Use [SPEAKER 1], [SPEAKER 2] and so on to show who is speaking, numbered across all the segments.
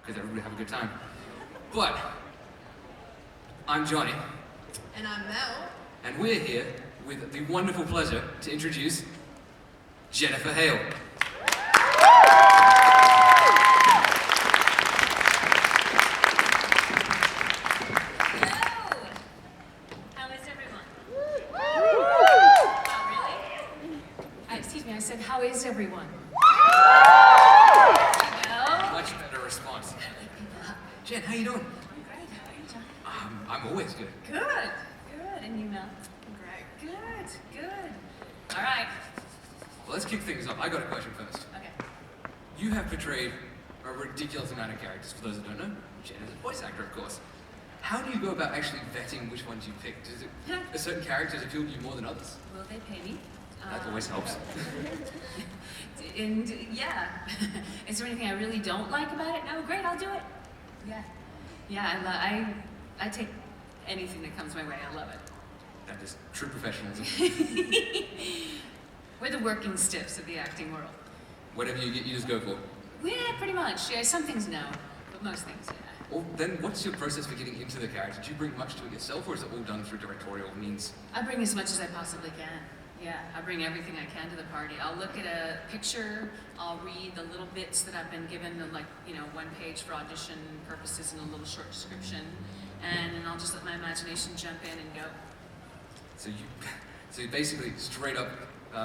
[SPEAKER 1] because everybody have a good time. But I'm Johnny.
[SPEAKER 2] And I'm Mel.
[SPEAKER 1] And we're here with the wonderful pleasure to introduce Jennifer Hale.
[SPEAKER 3] How is everyone?
[SPEAKER 1] Much better response. Jen, how you doing?
[SPEAKER 3] I'm great. How are you, John?
[SPEAKER 1] I'm always good.
[SPEAKER 3] Good. Good. And you, Mel?
[SPEAKER 2] Great.
[SPEAKER 3] Good. Good. All right.
[SPEAKER 1] Well, let's kick things off. I got a question first.
[SPEAKER 3] Okay.
[SPEAKER 1] You have portrayed a ridiculous amount of characters. For those that don't know, Jen is a voice actor, of course. How do you go about actually vetting which ones you pick? Does it a certain characters appeal to you more than others?
[SPEAKER 3] Will they pay me?
[SPEAKER 1] That always helps.
[SPEAKER 3] And yeah, is there anything I really don't like about it? No, great, I'll do it. Yeah, yeah, I take anything that comes my way. I love it.
[SPEAKER 1] That is true professionalism.
[SPEAKER 3] We're the working stiffs of the acting world.
[SPEAKER 1] Whatever you get, you just go for.
[SPEAKER 3] Yeah, pretty much. Yeah, some things no, but most things, yeah.
[SPEAKER 1] Well, then what's your process for getting into the character? Do you bring much to it yourself, or is it all done through directorial means?
[SPEAKER 3] I bring as much as I possibly can. Yeah, I bring everything I can to the party. I'll look at a picture, I'll read the little bits that I've been given, like, you know, 1 page for audition purposes and a little short description, and then I'll just let my imagination jump in and go.
[SPEAKER 1] So you basically straight up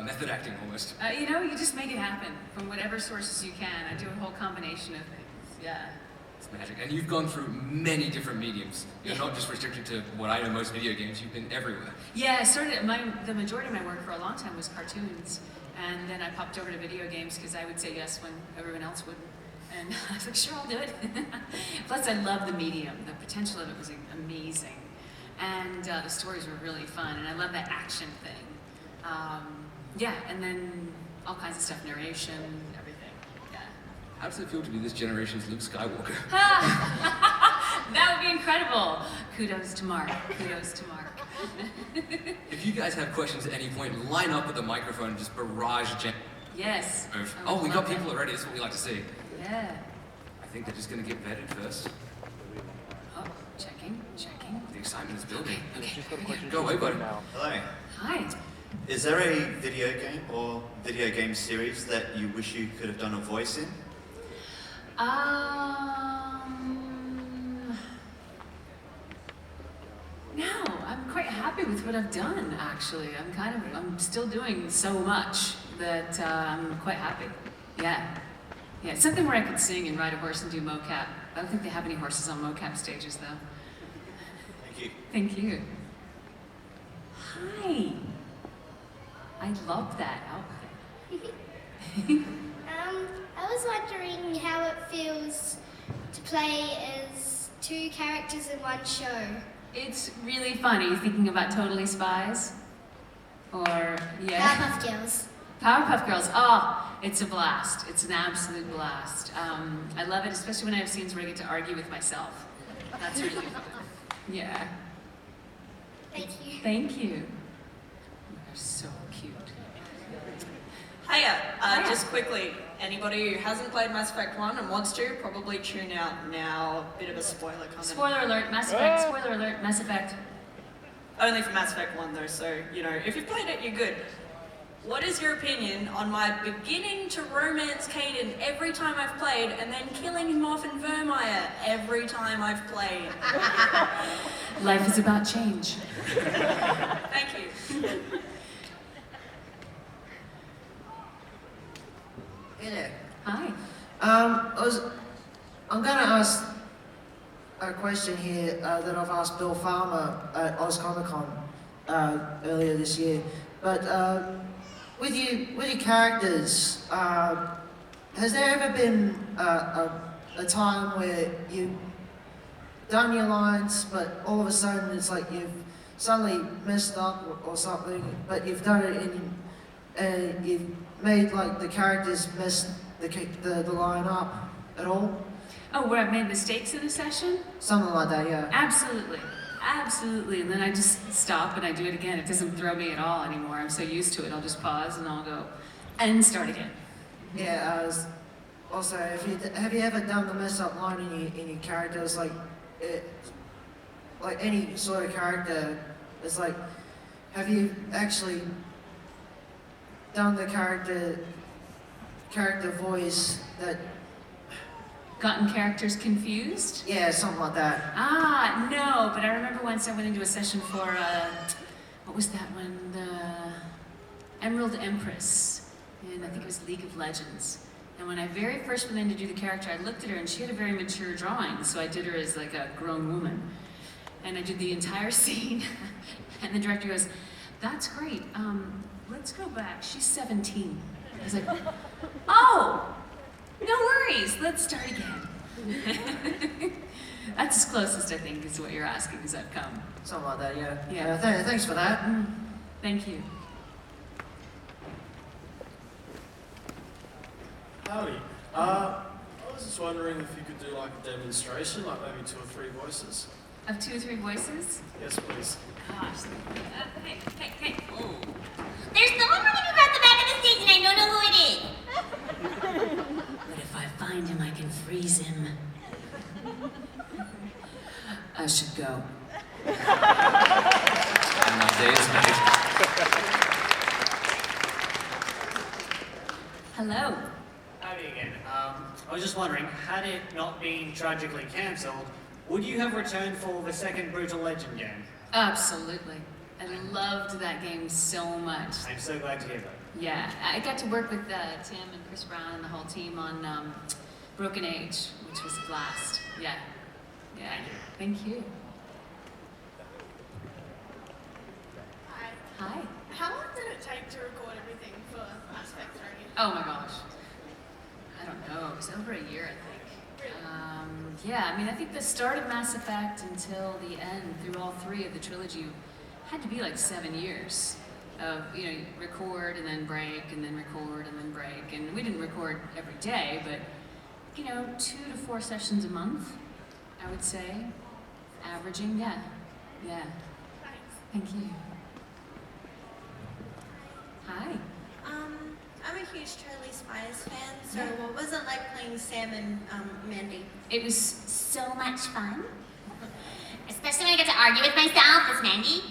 [SPEAKER 1] method acting almost.
[SPEAKER 3] You know, you just make it happen from whatever sources you can. I do a whole combination of things, yeah.
[SPEAKER 1] It's magic. And you've gone through many different mediums. You're not just restricted to what I know most video games, you've been everywhere.
[SPEAKER 3] Yeah, I started, the majority of my work for a long time was cartoons. And then I popped over to video games because I would say yes when everyone else wouldn't. And I was like, sure, I'll do it. Plus, I love the medium. The potential of it was amazing. And the stories were really fun. And I love that action thing. Yeah, and then all kinds of stuff, narration, everything.
[SPEAKER 1] How does it feel to be this generation's Luke Skywalker?
[SPEAKER 3] That would be incredible. Kudos to Mark. Kudos to Mark.
[SPEAKER 1] If you guys have questions at any point, line up with the microphone and just barrage Jen.
[SPEAKER 3] Yes.
[SPEAKER 1] Oh, we got people already. That's what we like to see.
[SPEAKER 3] Yeah.
[SPEAKER 1] I think they're just going to get vetted first.
[SPEAKER 3] Oh, checking.
[SPEAKER 1] The excitement is building.
[SPEAKER 3] Okay.
[SPEAKER 1] Go away, buddy.
[SPEAKER 4] Hello.
[SPEAKER 3] Hi.
[SPEAKER 4] Is there a video game or video game series that you wish you could have done a voice in?
[SPEAKER 3] No, I'm quite happy with what I've done, actually. I'm still doing so much that I'm quite happy. Yeah. Yeah, it's something where I could sing and ride a horse and do mocap. I don't think they have any horses on mocap stages, though.
[SPEAKER 4] Thank you.
[SPEAKER 3] Thank you. Hi. I love that outfit.
[SPEAKER 5] I was wondering how it feels to play as 2 characters in one show.
[SPEAKER 3] It's really fun. Are you thinking about Totally Spies? Or, yeah?
[SPEAKER 5] Powerpuff Girls.
[SPEAKER 3] Powerpuff Girls. Oh, it's a blast. It's an absolute blast. I love it, especially when I have scenes where I get to argue with myself. That's really fun. Yeah.
[SPEAKER 5] Thank you.
[SPEAKER 3] Thank you. They're so cute.
[SPEAKER 2] Hiya.
[SPEAKER 3] Hiya.
[SPEAKER 2] Just quickly, anybody who hasn't played Mass Effect 1 and wants to, probably tune out now. Bit of a spoiler coming.
[SPEAKER 3] Spoiler alert, Mass Effect. Spoiler alert, Mass Effect.
[SPEAKER 2] Only for Mass Effect 1 though, so, you know, if you've played it, you're good. What is your opinion on my beginning to romance Caden every time I've played and then killing him off in Vermeer every time I've played?
[SPEAKER 3] Life is about change.
[SPEAKER 2] Thank you.
[SPEAKER 6] Hey there.
[SPEAKER 3] Hi.
[SPEAKER 6] I'm going to ask a question here that I've asked Bill Farmer at Oz Comic Con earlier this year. But with your characters, has there ever been a time where you've done your lines, but all of a sudden it's like you've suddenly messed up or something, but you've done it and you've made like the characters mess the line up at all?
[SPEAKER 3] Oh, where I've made mistakes in a session?
[SPEAKER 6] Something like that, yeah.
[SPEAKER 3] Absolutely. Absolutely. And then I just stop and I do it again. It doesn't throw me at all anymore. I'm so used to it. I'll just pause and I'll go and start again.
[SPEAKER 6] Yeah, Also, have you ever done the mess up line in your characters, like any sort of character? It's like, have you actually done the character voice that?
[SPEAKER 3] Gotten characters confused?
[SPEAKER 6] Yeah, something like that.
[SPEAKER 3] Ah, no, but I remember once I went into a session for, what was that one? The Emerald Empress, and I think it was League of Legends. And when I very first went in to do the character, I looked at her and she had a very mature drawing, so I did her as like a grown woman. And I did the entire scene, and the director goes, "That's great, let's go back, she's 17. I was like, "Oh! No worries, let's start again." That's as closest, I think, is what you're asking as I've come.
[SPEAKER 6] Something like that, yeah.
[SPEAKER 3] Yeah.
[SPEAKER 6] Thanks for that.
[SPEAKER 3] Thank you.
[SPEAKER 7] Howdy. I was just wondering if you could do like a demonstration, like maybe 2 or 3 voices.
[SPEAKER 3] Of 2 or 3 voices?
[SPEAKER 7] Yes, please.
[SPEAKER 3] Gosh. Hey. Oh.
[SPEAKER 8] There's someone running around the back of the stage and I don't know who it is.
[SPEAKER 3] But if I find him, I can freeze him. I should go.
[SPEAKER 1] And my day is made.
[SPEAKER 3] Hello.
[SPEAKER 9] Howdy again. I was just wondering, had it not been tragically cancelled, would you have returned for the second Brutal Legend game?
[SPEAKER 3] Absolutely. I loved that game so much.
[SPEAKER 9] I'm so glad to hear that.
[SPEAKER 3] Yeah, I got to work with Tim and Chris Brown and the whole team on Broken Age, which was a blast. Yeah. Thank you. Hi.
[SPEAKER 10] How long did it take to record everything for Mass Effect 3?
[SPEAKER 3] Oh my gosh. I don't know. It was over a year, I think. Yeah, I mean, I think the start of Mass Effect until the end, through all 3 of the trilogy, had to be like 7 years of, record and then break and then record and then break. And we didn't record every day, but, 2 to 4 sessions a month, I would say. Averaging, yeah. Thank you. Hi.
[SPEAKER 8] I'm a huge Totally Spies fan, so what was it like playing Sam and Mandy?
[SPEAKER 3] It was so much fun.
[SPEAKER 8] Especially when I get to argue with myself as Mandy.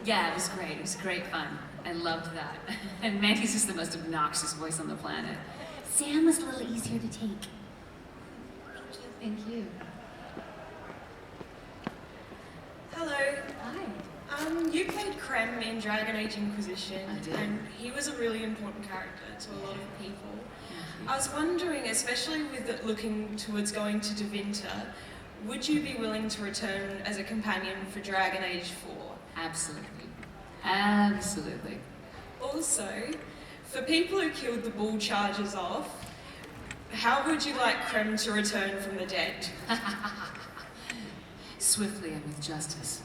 [SPEAKER 3] Yeah, it was great. It was great fun. I loved that. And Mandy's just the most obnoxious voice on the planet.
[SPEAKER 8] Sam was a little easier to take.
[SPEAKER 3] Thank you.
[SPEAKER 10] Hello.
[SPEAKER 3] Hi.
[SPEAKER 10] You played Krem in Dragon Age Inquisition,
[SPEAKER 3] I did.
[SPEAKER 10] and he was a really important character to a lot of people. I was wondering, especially with it looking towards going to Devinter, would you be willing to return as a companion for Dragon Age 4?
[SPEAKER 3] Absolutely.
[SPEAKER 10] Also, for people who killed the Bull Chargers off, how would you like Krem to return from the dead?
[SPEAKER 3] Swiftly and with justice.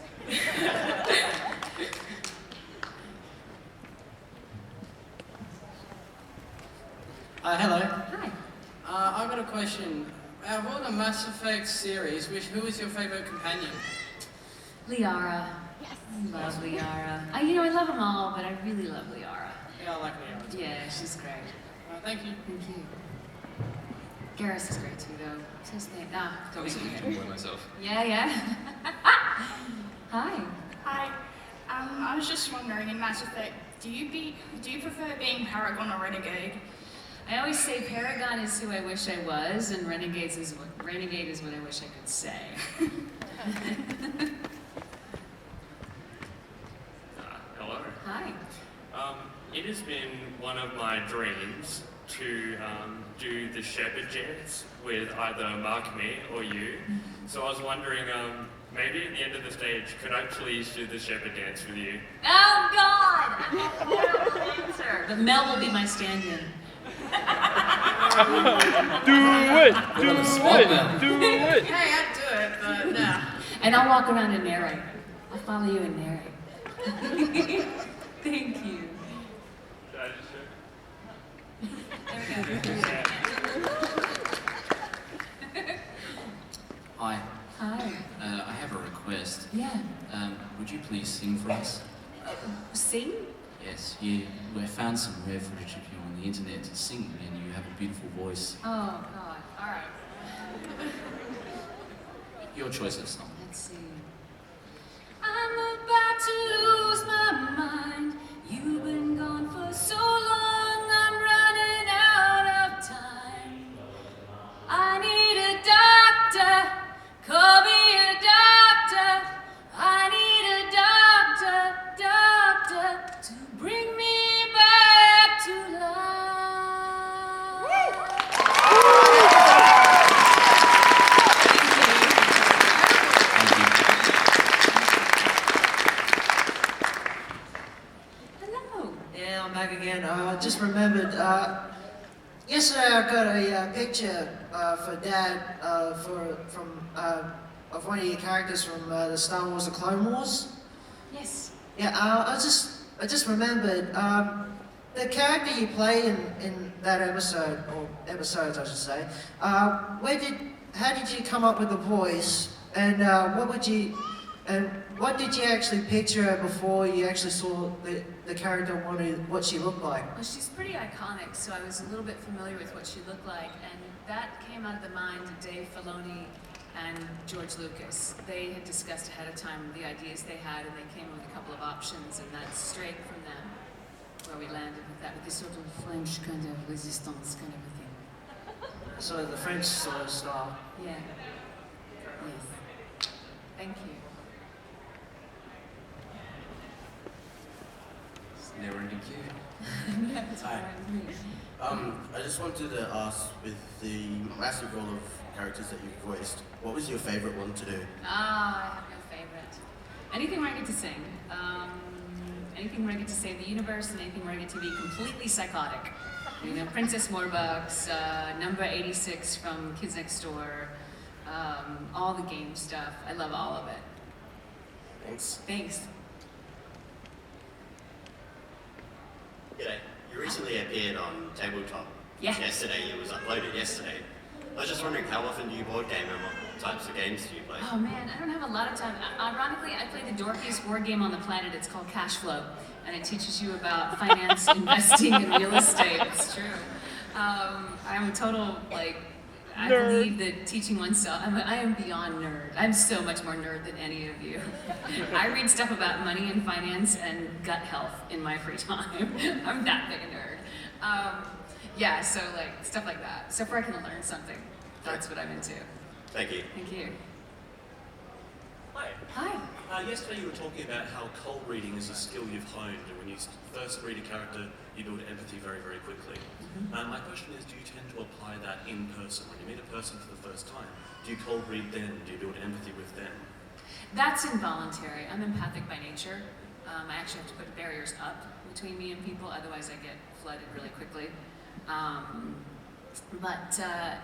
[SPEAKER 11] Hello.
[SPEAKER 3] Hi.
[SPEAKER 11] I've got a question. Out of all the Mass Effect series, who is your favourite companion?
[SPEAKER 3] Liara. Yes. I love Liara. I love them all, but I really love Liara.
[SPEAKER 11] Yeah, I like Leon.
[SPEAKER 3] Yeah, she's great.
[SPEAKER 11] Thank you.
[SPEAKER 3] Thank you. Garrus is great too, though. What's his name?
[SPEAKER 1] Don't listen to enjoy myself.
[SPEAKER 3] Yeah. Hi.
[SPEAKER 12] Hi. I was just wondering, in Mass Effect, do you prefer being Paragon or Renegade?
[SPEAKER 3] I always say Paragon is who I wish I was, and Renegade is what I wish I could say.
[SPEAKER 13] Hello.
[SPEAKER 3] Hi.
[SPEAKER 13] It has been one of my dreams to do the Shepherd Dance with either Mark Me or you. So I was wondering, maybe at the end of the stage, could I please do the Shepherd Dance with you?
[SPEAKER 3] Oh God! I'm a horrible dancer. But Mel will be my stand-in.
[SPEAKER 14] Do it!
[SPEAKER 10] Hey, I'd do it, but no.
[SPEAKER 3] And I'll walk around and narrate. I'll follow you and narrate. Thank you.
[SPEAKER 13] Should I just
[SPEAKER 15] Hi.
[SPEAKER 3] Hi.
[SPEAKER 15] I have a request.
[SPEAKER 3] Yeah.
[SPEAKER 15] Would you please sing for us?
[SPEAKER 3] Sing?
[SPEAKER 14] Yes, we found some rare footage of you on the internet singing, and you have a beautiful voice.
[SPEAKER 3] Oh, God. All right.
[SPEAKER 14] Your choice of song.
[SPEAKER 3] Let's see. I'm about to lose my mind. You've been gone for so long, I'm running out of time. I need a doctor, call me a doctor. I need a doctor to bring me back to life. Hello.
[SPEAKER 6] Yeah, I'm back again. Just remembered, yesterday I got a picture for Dad of one of your characters from the Star Wars: The Clone Wars.
[SPEAKER 3] Yes.
[SPEAKER 6] Yeah, I just remembered the character you play in that episode, or episodes I should say. How did you come up with the voice, and what did you actually picture before you actually saw the character what she looked like?
[SPEAKER 3] Well, she's pretty iconic, so I was a little bit familiar with what she looked like, and that came out of the mind of Dave Filoni and George Lucas. They had discussed ahead of time the ideas they had, and they came up with a couple of options, and that's straight from them where we landed with that, with this sort of French kind of resistance kind of a thing.
[SPEAKER 6] So the French sort of style.
[SPEAKER 3] Yeah. Yes. Thank you.
[SPEAKER 1] It's never ending queue.
[SPEAKER 3] Hi.
[SPEAKER 15] I just wanted to ask, with the massive role of characters that you've voiced, what was your favourite one to do?
[SPEAKER 3] I have no favorite. Anything where I get to sing. Anything where I get to save the universe, and anything where I get to be completely psychotic. You know, Princess Morbucks, number 86 from Kids Next Door, all the game stuff. I love all of it.
[SPEAKER 15] Thanks.
[SPEAKER 3] Thanks.
[SPEAKER 16] G'day. You recently appeared on Tabletop yesterday. It was uploaded yesterday. I was just wondering, how often do you board game and what types of games do you play?
[SPEAKER 3] Oh man, I don't have a lot of time. Ironically, I play the dorkiest board game on the planet. It's called Cash Flow, and it teaches you about finance, investing, and real estate. It's true. I'm a total, I believe that teaching oneself, I am beyond nerd. I'm so much more nerd than any of you. I read stuff about money and finance and gut health in my free time. I'm that big a nerd. Yeah, so stuff like that. Stuff where I can learn something. That's what I'm into.
[SPEAKER 16] Thank you.
[SPEAKER 3] Thank you.
[SPEAKER 17] Hi.
[SPEAKER 3] Hi.
[SPEAKER 17] Yesterday you were talking about how cold reading is a skill you've honed, and when you first read a character, you build empathy very, very quickly. My question is, do you tend to apply that in person? When you meet a person for the first time, do you cold read them? Do you build empathy with them?
[SPEAKER 3] That's involuntary. I'm empathic by nature. I actually have to put barriers up between me and people, otherwise I get flooded really quickly.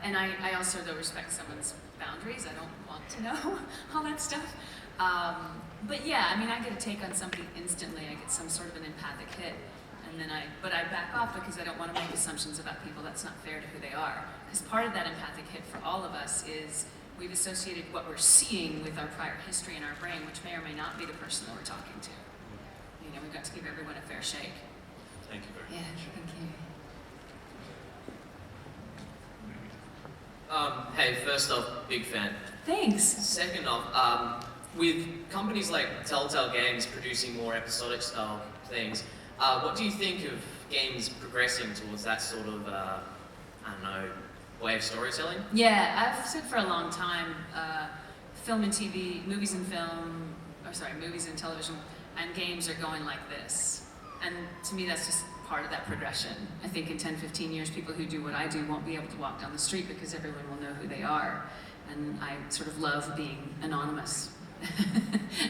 [SPEAKER 3] And I also though respect someone's boundaries. I don't want to know all that stuff. But yeah, I mean, I get a take on something instantly. I get some sort of an empathic hit, and then I back off because I don't want to make assumptions about people. That's not fair to who they are. Because part of that empathic hit for all of us is we've associated what we're seeing with our prior history in our brain, which may or may not be the person that we're talking to. You know, we've got to give everyone a fair shake.
[SPEAKER 17] Thank you very much.
[SPEAKER 3] Yeah, thank you.
[SPEAKER 18] Hey, first off, big fan.
[SPEAKER 3] Thanks.
[SPEAKER 18] Second off, with companies like Telltale Games producing more episodic style things, what do you think of games progressing towards that sort of, way of storytelling?
[SPEAKER 3] Yeah, I've said for a long time, film and TV, movies and television, and games are going like this. And to me, that's just part of that progression. I think in 10, 15 years, people who do what I do won't be able to walk down the street because everyone will know who they are. And I sort of love being anonymous.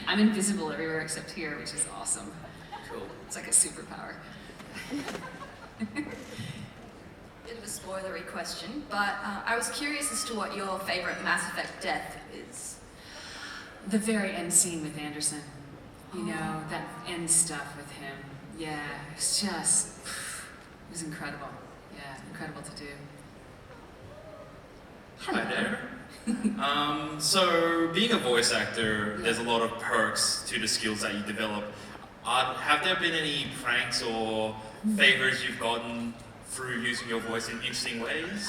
[SPEAKER 3] I'm invisible everywhere except here, which is awesome.
[SPEAKER 18] Cool.
[SPEAKER 3] It's like a superpower.
[SPEAKER 19] Bit of a spoilery question, but I was curious as to what your favorite Mass Effect death is.
[SPEAKER 3] The very end scene with Anderson. You know, that end stuff with him. Yeah, it's just, it was incredible. Yeah, incredible to do.
[SPEAKER 20] Hi there. So being a voice actor, there's a lot of perks to the skills that you develop. have there been any pranks or favours you've gotten through using your voice in interesting ways?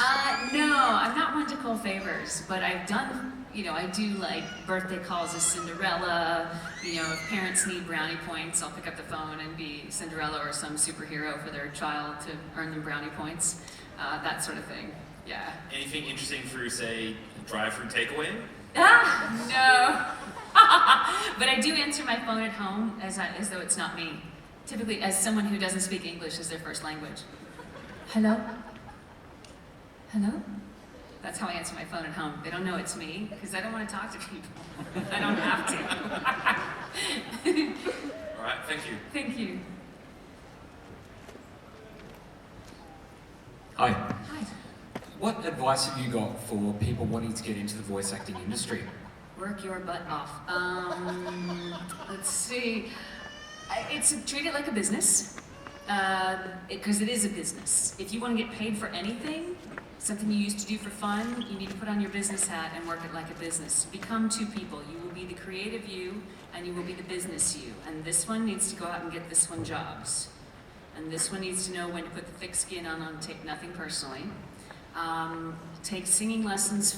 [SPEAKER 3] No, I'm not one to call favors, but I've done, I do like birthday calls as Cinderella. If parents need brownie points, I'll pick up the phone and be Cinderella or some superhero for their child to earn them brownie points. That sort of thing, yeah.
[SPEAKER 20] Anything interesting through, say, drive-through takeaway?
[SPEAKER 3] No. But I do answer my phone at home as though it's not me. Typically as someone who doesn't speak English as their first language. Hello? Hello? That's how I answer my phone at home. They don't know it's me, because I don't want to talk to people. I don't have to.
[SPEAKER 20] All right, thank you.
[SPEAKER 3] Thank you.
[SPEAKER 21] Hi.
[SPEAKER 3] Hi.
[SPEAKER 21] What advice have you got for people wanting to get into the voice acting industry?
[SPEAKER 3] Work your butt off. Let's see. Treat it like a business, because it is a business. If you want to get paid for anything, something you used to do for fun, you need to put on your business hat and work it like a business. Become two people. You will be the creative you, and you will be the business you. And this one needs to go out and get this one jobs. And this one needs to know when to put the thick skin on and take nothing personally. Take singing lessons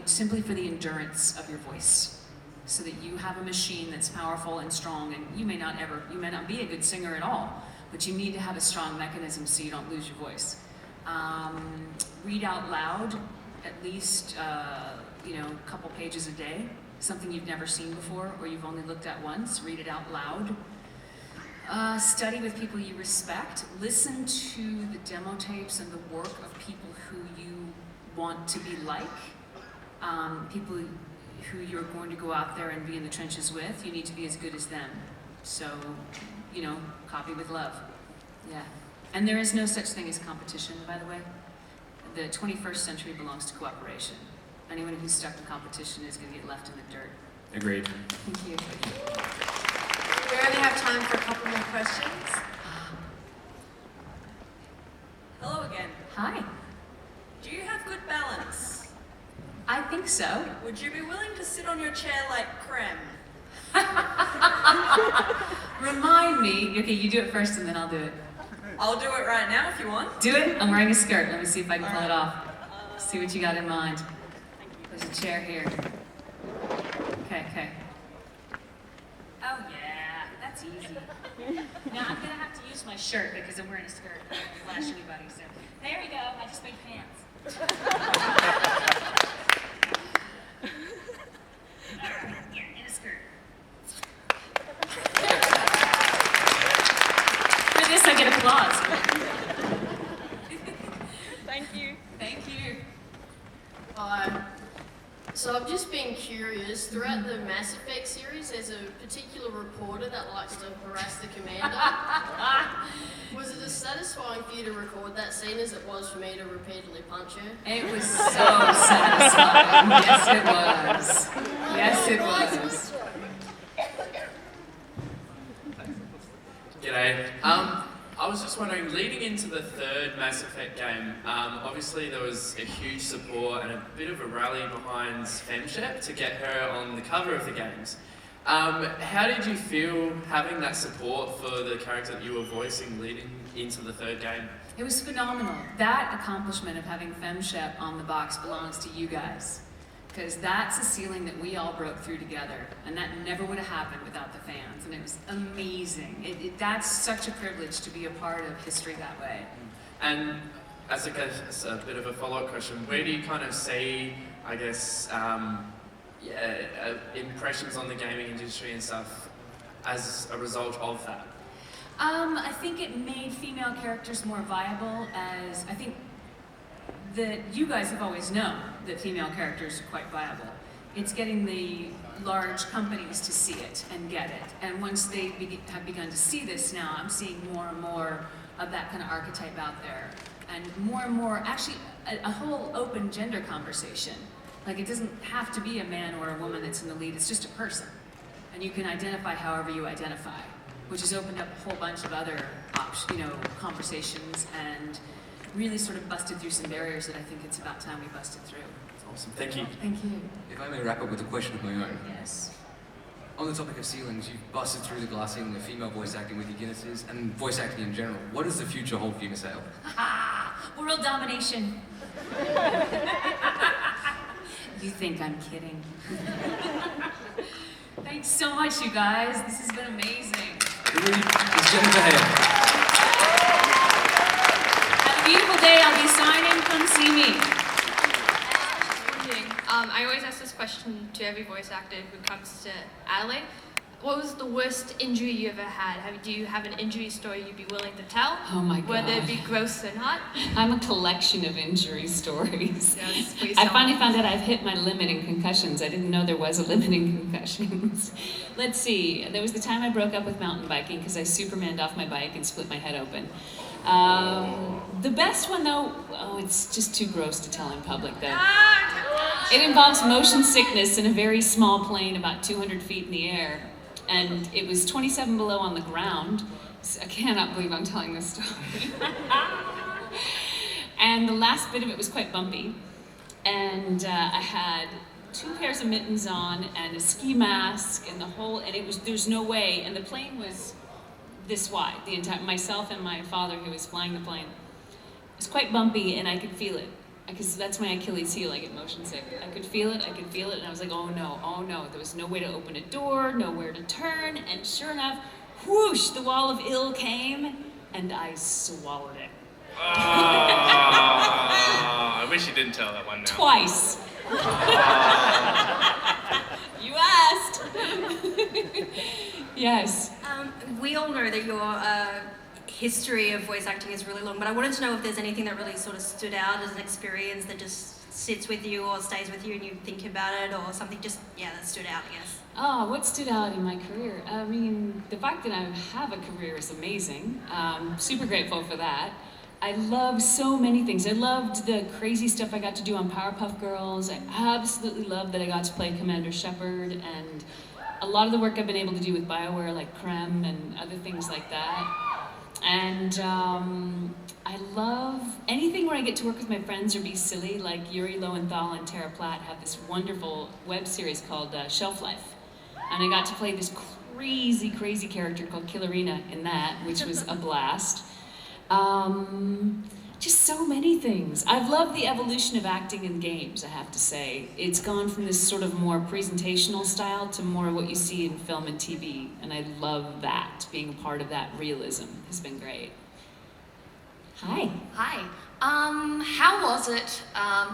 [SPEAKER 3] simply for the endurance of your voice, so that you have a machine that's powerful and strong. And you may not be a good singer at all, but you need to have a strong mechanism so you don't lose your voice. Read out loud, at least a couple pages a day. Something you've never seen before or you've only looked at once. Read it out loud. Study with people you respect. Listen to the demo tapes and the work of people who you want to be like. People who you're going to go out there and be in the trenches with. You need to be as good as them. So, copy with love. Yeah. And there is no such thing as competition, by the way. The 21st century belongs to cooperation. Anyone who's stuck in competition is going to get left in the dirt.
[SPEAKER 21] Agreed.
[SPEAKER 3] Thank you.
[SPEAKER 22] We only have time for a couple more questions.
[SPEAKER 2] Hello again.
[SPEAKER 3] Hi.
[SPEAKER 2] Do you have good balance?
[SPEAKER 3] I think so.
[SPEAKER 2] Would you be willing to sit on your chair like Creme?
[SPEAKER 3] Remind me. Okay, you do it first and then I'll do it.
[SPEAKER 2] I'll do it right now if you want.
[SPEAKER 3] Do it. I'm wearing a skirt. Let me see if I can pull it off. See what you got in mind. There's a chair here. Okay. Oh yeah, that's easy. Now I'm gonna have to use my shirt because I'm wearing a skirt. I don't flash anybody, so there we go. I just made pants. Alright, yeah, in a skirt. For this I get applause.
[SPEAKER 22] Thank you.
[SPEAKER 3] Thank you.
[SPEAKER 23] Hi. So I've just been curious, throughout the Mass Effect series, there's a particular reporter that likes to harass the commander. Was it as satisfying for you to record that scene as it was for me to repeatedly punch her?
[SPEAKER 3] It was so satisfying. Yes, it was. Yes, it was.
[SPEAKER 1] G'day. I was just wondering, leading into the third Mass Effect game, obviously there was a huge support and a bit of a rally behind Femshep to get her on the cover of the games. How did you feel having that support for the character that you were voicing leading into the third game?
[SPEAKER 3] It was phenomenal. That accomplishment of having Femshep on the box belongs to you guys. Because that's a ceiling that we all broke through together. And that never would have happened without the fans. And it was amazing. That's such a privilege to be a part of history that way.
[SPEAKER 1] And as a bit of a follow-up question, where do you kind of see, I guess, impressions on the gaming industry and stuff as a result of that?
[SPEAKER 3] I think it made female characters more viable, as I think that you guys have always known that female characters are quite viable. It's getting the large companies to see it and get it. And once they have begun to see this now, I'm seeing more and more of that kind of archetype out there. And more, actually, a whole open gender conversation. Like, it doesn't have to be a man or a woman that's in the lead, it's just a person. And you can identify however you identify, which has opened up a whole bunch of other conversations and really sort of busted through some barriers that I think it's about time we busted through.
[SPEAKER 1] Awesome, thank you.
[SPEAKER 3] Thank you.
[SPEAKER 21] If I may wrap up with a question of my own.
[SPEAKER 3] Yes.
[SPEAKER 4] on the topic of ceilings, you've busted through the glass ceiling of female voice acting with your Guinnesses and voice acting in general. What does the future hold for you, Miss Hale?
[SPEAKER 3] World domination. You think I'm kidding. Thanks so much, you guys. This has been amazing.
[SPEAKER 4] It's Jennifer Hale.
[SPEAKER 3] Have a beautiful day. I'll be signing. Come see me.
[SPEAKER 5] I always ask this question to every voice actor who comes to Adelaide. What was the worst injury you ever had? Do you have an injury story you'd be willing to tell?
[SPEAKER 3] Oh my God.
[SPEAKER 5] Whether it be gross or not?
[SPEAKER 3] I'm a collection of injury stories.
[SPEAKER 5] Yes, please
[SPEAKER 3] I
[SPEAKER 5] tell
[SPEAKER 3] finally
[SPEAKER 5] me.
[SPEAKER 3] found out I've hit my limit in concussions. I didn't know there was a limit in concussions. Let's see. There was the time I broke up with mountain biking because I supermaned off my bike and split my head open. The best one though, it's just too gross to tell in public though. It involves motion sickness in a very small plane about 200 feet in the air. And it was 27 below on the ground. So I cannot believe I'm telling this story. And the last bit of it was quite bumpy. And I had 2 pairs of mittens on and a ski mask and there's no way. And the plane was this wide, myself and my father who was flying the plane. It was quite bumpy and I could feel it. Because that's my Achilles heel, I get motion sick. I could feel it, and I was like, oh no. There was no way to open a door, nowhere to turn, and sure enough, whoosh, the wall of ill came, and I swallowed it.
[SPEAKER 7] I wish you didn't tell that one now.
[SPEAKER 3] Twice. You asked. Yes.
[SPEAKER 24] We all know that your history of voice acting is really long, but I wanted to know if there's anything that really sort of stood out as an experience that just sits with you or stays with you and you think about it, or something just, that stood out, I guess.
[SPEAKER 3] Oh, what stood out in my career? I mean, the fact that I have a career is amazing. Super grateful for that. I love so many things. I loved the crazy stuff I got to do on Powerpuff Girls. I absolutely loved that I got to play Commander Shepard, and a lot of the work I've been able to do with BioWare, like Creme and other things like that. And I love anything where I get to work with my friends or be silly, like Yuri Lowenthal and Tara Platt have this wonderful web series called Shelf Life. And I got to play this crazy character called Killerina in that, which was a blast. Just so many things. I've loved the evolution of acting in games, I have to say. It's gone from this sort of more presentational style to more what you see in film and TV, and I love that. Being a part of that realism has been great. Hi.
[SPEAKER 5] Hi. How was it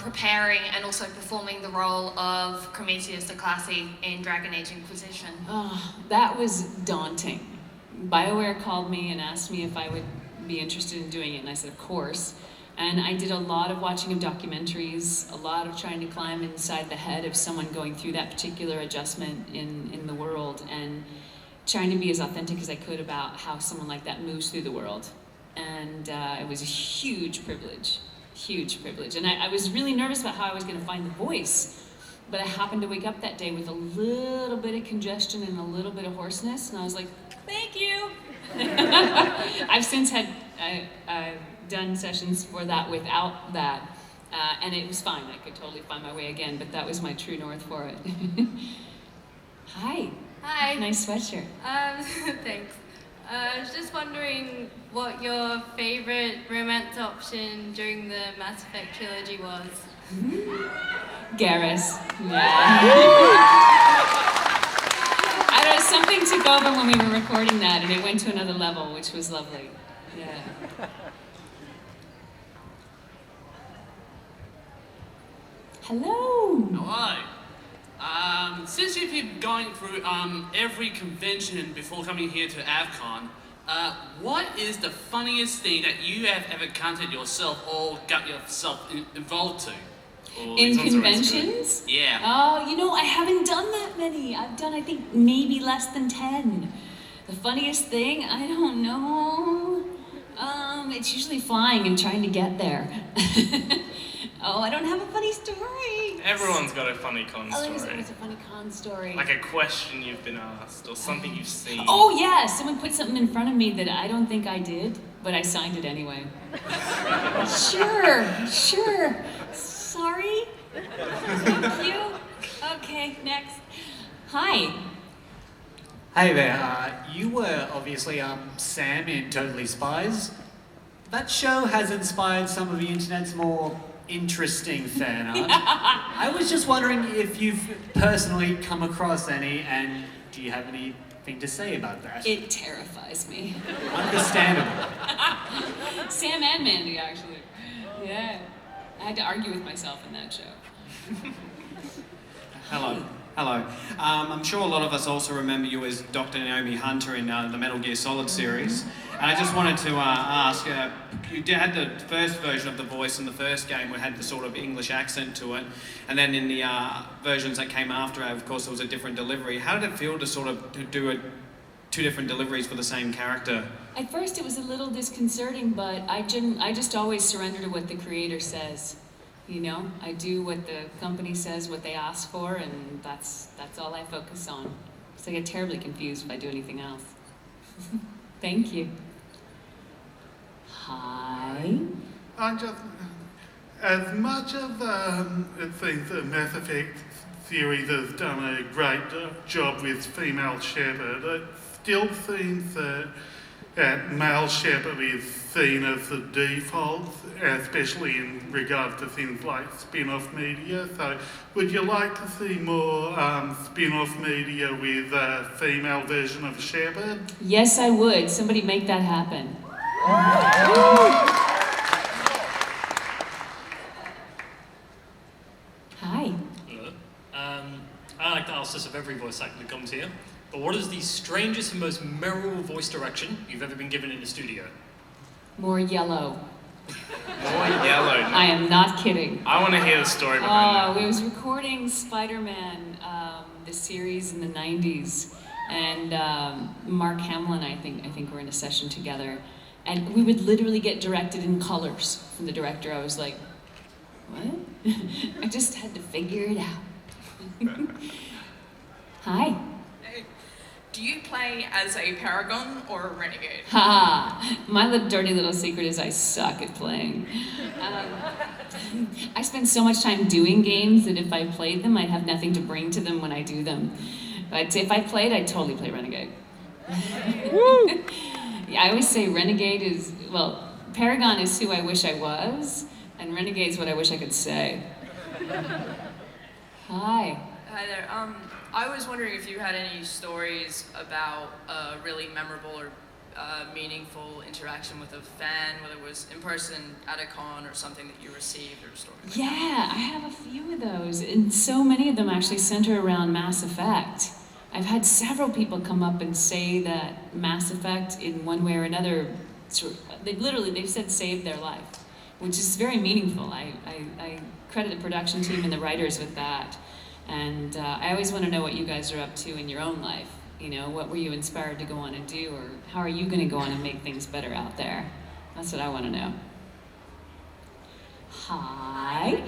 [SPEAKER 5] preparing and also performing the role of Prometheus the Classy in Dragon Age Inquisition?
[SPEAKER 3] Oh, that was daunting. BioWare called me and asked me if I would be interested in doing it, and I said, of course. And I did a lot of watching of documentaries, a lot of trying to climb inside the head of someone going through that particular adjustment in the world, and trying to be as authentic as I could about how someone like that moves through the world. And it was a huge privilege. And I was really nervous about how I was going to find the voice, but I happened to wake up that day with a little bit of congestion and a little bit of hoarseness, and I was like, thank you. I've since had done sessions for that without that, and it was fine. I could totally find my way again, but that was my true north for it. Hi.
[SPEAKER 5] Hi.
[SPEAKER 3] Nice sweatshirt.
[SPEAKER 5] Thanks. I was just wondering what your favorite romance option during the Mass Effect trilogy was.
[SPEAKER 3] Garrus. Yeah. I don't know, something took over when we were recording that, and it went to another level, which was lovely. Yeah. Hello.
[SPEAKER 25] Hello. Since you've been going through every convention before coming here to Avcon, what is the funniest thing that you have ever encountered yourself or got yourself involved to?
[SPEAKER 3] In conventions?
[SPEAKER 25] Yeah.
[SPEAKER 3] Oh, you know, I haven't done that many. I've done, I think, maybe less than 10. The funniest thing? I don't know. It's usually flying and trying to get there. Oh, I don't have a funny story.
[SPEAKER 25] Everyone's got a funny con
[SPEAKER 3] Oh,
[SPEAKER 25] story.
[SPEAKER 3] there's always a funny con story.
[SPEAKER 25] Like a question you've been asked or something you've seen.
[SPEAKER 3] Oh, yeah, someone put something in front of me that I don't think I did, but I signed it anyway. Sure. Sorry. Thank you. Okay, next. Hi.
[SPEAKER 8] Hey there, you were obviously Sam in Totally Spies. That show has inspired some of the internet's more interesting fan art. I was just wondering if you've personally come across any, and do you have anything to say about that?
[SPEAKER 3] It terrifies me.
[SPEAKER 8] Understandable.
[SPEAKER 3] Sam and Mandy, actually. Yeah. I had to argue with myself in that show.
[SPEAKER 9] Hello. Hello. I'm sure a lot of us also remember you as Dr. Naomi Hunter in the Metal Gear Solid series. And I just wanted to ask, you had the first version of the voice in the first game where it had the sort of English accent to it. And then in the versions that came after it, of course, there was a different delivery. How did it feel to sort of do two different deliveries for the same character?
[SPEAKER 3] At first it was a little disconcerting, but I just always surrender to what the creator says. You know, I do what the company says, what they ask for, and that's all I focus on. So I get terribly confused if I do anything else. Thank you. Hi.
[SPEAKER 10] I just, as much as it seems the Mass Effect series has done a great job with female Shepard, it still seems that male Shepard is seen as the default, especially in regard to things like spin-off media. So would you like to see more spin-off media with a female version of Shepard?
[SPEAKER 3] Yes, I would. Somebody make that happen. Hi.
[SPEAKER 11] Hello. I like to ask this of every voice actor that comes here, but what is the strangest and most memorable voice direction you've ever been given in the studio?
[SPEAKER 3] More yellow.
[SPEAKER 7] More yellow.
[SPEAKER 3] I am not kidding.
[SPEAKER 7] I want to hear the story behind that.
[SPEAKER 3] I was recording Spider-Man, the series in the 90s, and Mark Hamill and I think we're in a session together, and we would literally get directed in colors from the director. I was like, what? I just had to figure it out. Hi.
[SPEAKER 12] Do you play as a Paragon or a renegade?
[SPEAKER 3] Ha! My dirty little secret is I suck at playing. I spend so much time doing games that if I played them, I'd have nothing to bring to them when I do them. But if I played, I'd totally play renegade. Yeah, I always say renegade is, well, Paragon is who I wish I was, and renegade is what I wish I could say. Hi.
[SPEAKER 12] Hi there. I was wondering if you had any stories about a really memorable or meaningful interaction with a fan, whether it was in person at a con or something that you received or a story.
[SPEAKER 3] Yeah, I have a few of those, and so many of them actually center around Mass Effect. I've had several people come up and say that Mass Effect, in one way or another, they've said saved their life, which is very meaningful. I credit the production team and the writers with that. And I always want to know what you guys are up to in your own life. You know, what were you inspired to go on and do, or how are you going to go on and make things better out there? That's what I want to know. Hi.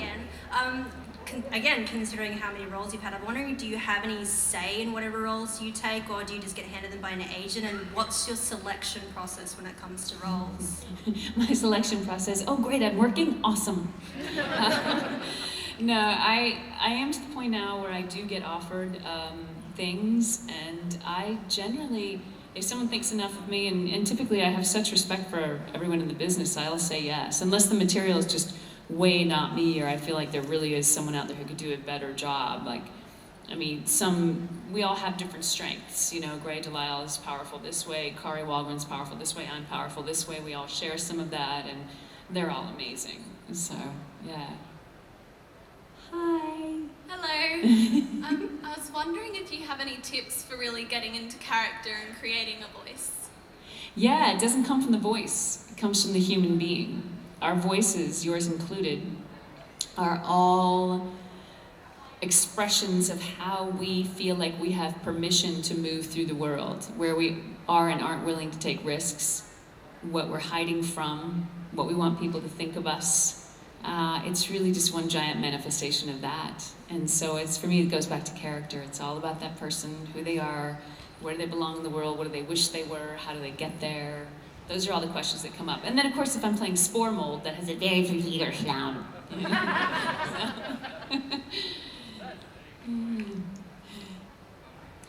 [SPEAKER 24] Again, considering how many roles you've had, I'm wondering, do you have any say in whatever roles you take, or do you just get handed them by an agent? And what's your selection process when it comes to roles?
[SPEAKER 3] My selection process? Oh, great, I'm working? Awesome. No, I am to the point now where I do get offered things, and I generally, if someone thinks enough of me, and typically I have such respect for everyone in the business, I'll say yes, unless the material is just way not me, or I feel like there really is someone out there who could do a better job. Like, I mean, we all have different strengths. You know, Gray Delisle is powerful this way, Kari Walgren's powerful this way, I'm powerful this way. We all share some of that, and they're all amazing. So, yeah.
[SPEAKER 26] Hi. Hello. I was wondering if you have any tips for really getting into character and creating a voice.
[SPEAKER 3] Yeah, it doesn't come from the voice. It comes from the human being. Our voices, yours included, are all expressions of how we feel like we have permission to move through the world, where we are and aren't willing to take risks, what we're hiding from, what we want people to think of us. It's really just one giant manifestation of that. And so for me, it goes back to character. It's all about that person, who they are, where do they belong in the world, what do they wish they were, how do they get there? Those are all the questions that come up. And then, of course, if I'm playing Spore Mold, that has a very particular sound.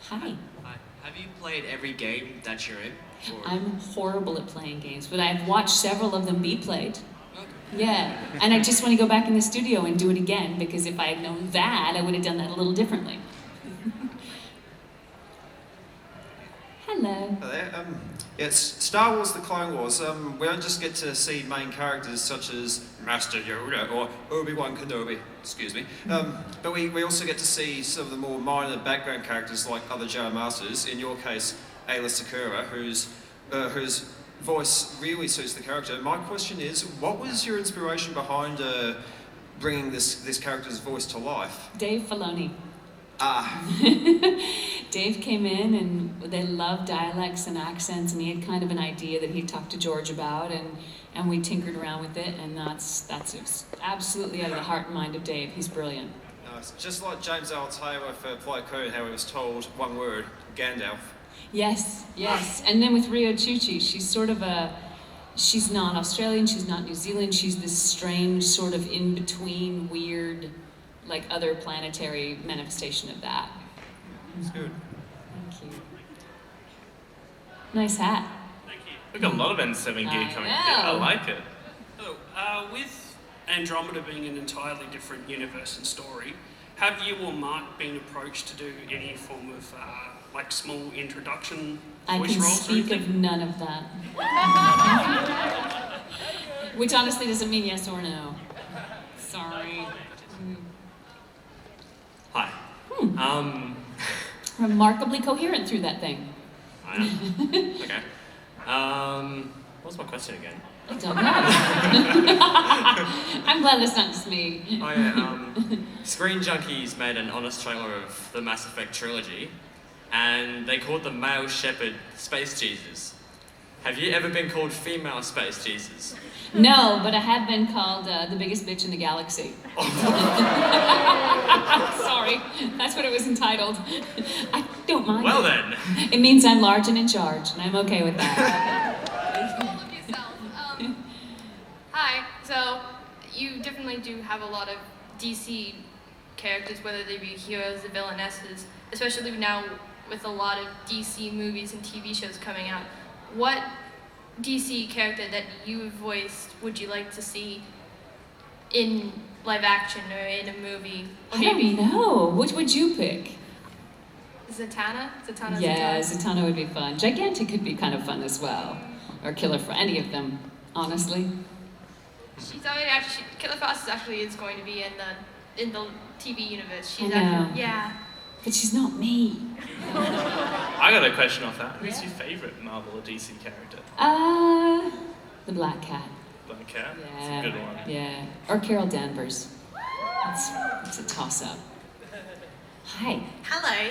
[SPEAKER 3] Hi.
[SPEAKER 27] Hi. Have
[SPEAKER 6] you played every game that you're in? Or...
[SPEAKER 3] I'm horrible at playing games, but I've watched several of them be played. Yeah, and I just want to go back in the studio and do it again, because if I had known that, I would have done that a little differently. Hello.
[SPEAKER 13] Hello there. It's Star Wars: The Clone Wars. We don't just get to see main characters such as Master Yoda or Obi-Wan Kenobi, excuse me, but we also get to see some of the more minor background characters like other Jedi Masters, in your case, Ayla Secura, whose voice really suits the character. My question is, what was your inspiration behind bringing this character's voice to life?
[SPEAKER 3] Dave Filoni.
[SPEAKER 13] Ah.
[SPEAKER 3] Dave came in and they loved dialects and accents, and he had kind of an idea that he talked to George about, and we tinkered around with it, and that's absolutely out of the heart and mind of Dave. He's brilliant.
[SPEAKER 13] Nice. Just like James L. Taylor for Flight Code, how he was told one word, Gandalf.
[SPEAKER 3] Yes. And then with Rio Chuchi, she's not Australian, she's not New Zealand, she's this strange sort of in-between, weird, like other planetary manifestation of that.
[SPEAKER 13] It's good.
[SPEAKER 3] Thank you. Nice hat.
[SPEAKER 7] We've got a lot of N7 gear coming in. I like it.
[SPEAKER 14] Hello. With Andromeda being an entirely different universe and story, have you or Mark been approached to do any form of like small introduction
[SPEAKER 3] I
[SPEAKER 14] voice
[SPEAKER 3] can
[SPEAKER 14] roles or
[SPEAKER 3] speak
[SPEAKER 14] anything?
[SPEAKER 3] of none of that. Which honestly doesn't mean yes or no. Sorry.
[SPEAKER 7] Hi.
[SPEAKER 3] Remarkably coherent through that thing.
[SPEAKER 7] I am. Okay. What was my question again?
[SPEAKER 3] I don't know. I'm glad that's not just me.
[SPEAKER 7] Oh yeah, Screen Junkies made an honest trailer of the Mass Effect trilogy, and they called the male shepherd Space Jesus. Have you ever been called female Space Jesus?
[SPEAKER 3] No, but I have been called the biggest bitch in the galaxy. Sorry, that's what it was entitled. I don't mind.
[SPEAKER 7] Well
[SPEAKER 3] it.
[SPEAKER 7] then.
[SPEAKER 3] It means I'm large and in charge, and I'm okay with that.
[SPEAKER 5] Hi. So you definitely do have a lot of DC characters, whether they be heroes or villainesses, especially now with a lot of DC movies and TV shows coming out. What DC character that you voiced would you like to see in live action or in a movie? Or
[SPEAKER 3] I don't know. Which would you pick?
[SPEAKER 5] Zatanna?
[SPEAKER 3] Yeah, Zatanna would be fun. Gigantic could be kind of fun as well. Or Killer Frost, any of them, honestly.
[SPEAKER 5] She's already actually, Killer Frost actually is going to be in the TV universe. She's
[SPEAKER 3] I know.
[SPEAKER 5] actually, yeah.
[SPEAKER 3] But she's not me.
[SPEAKER 7] I got a question off that. Who's your favourite Marvel or DC character?
[SPEAKER 3] The Black Cat.
[SPEAKER 7] Black Cat?
[SPEAKER 3] Yeah.
[SPEAKER 7] That's a good one.
[SPEAKER 3] Yeah. Or Carol Danvers. It's a toss-up. Hi.
[SPEAKER 15] Hello.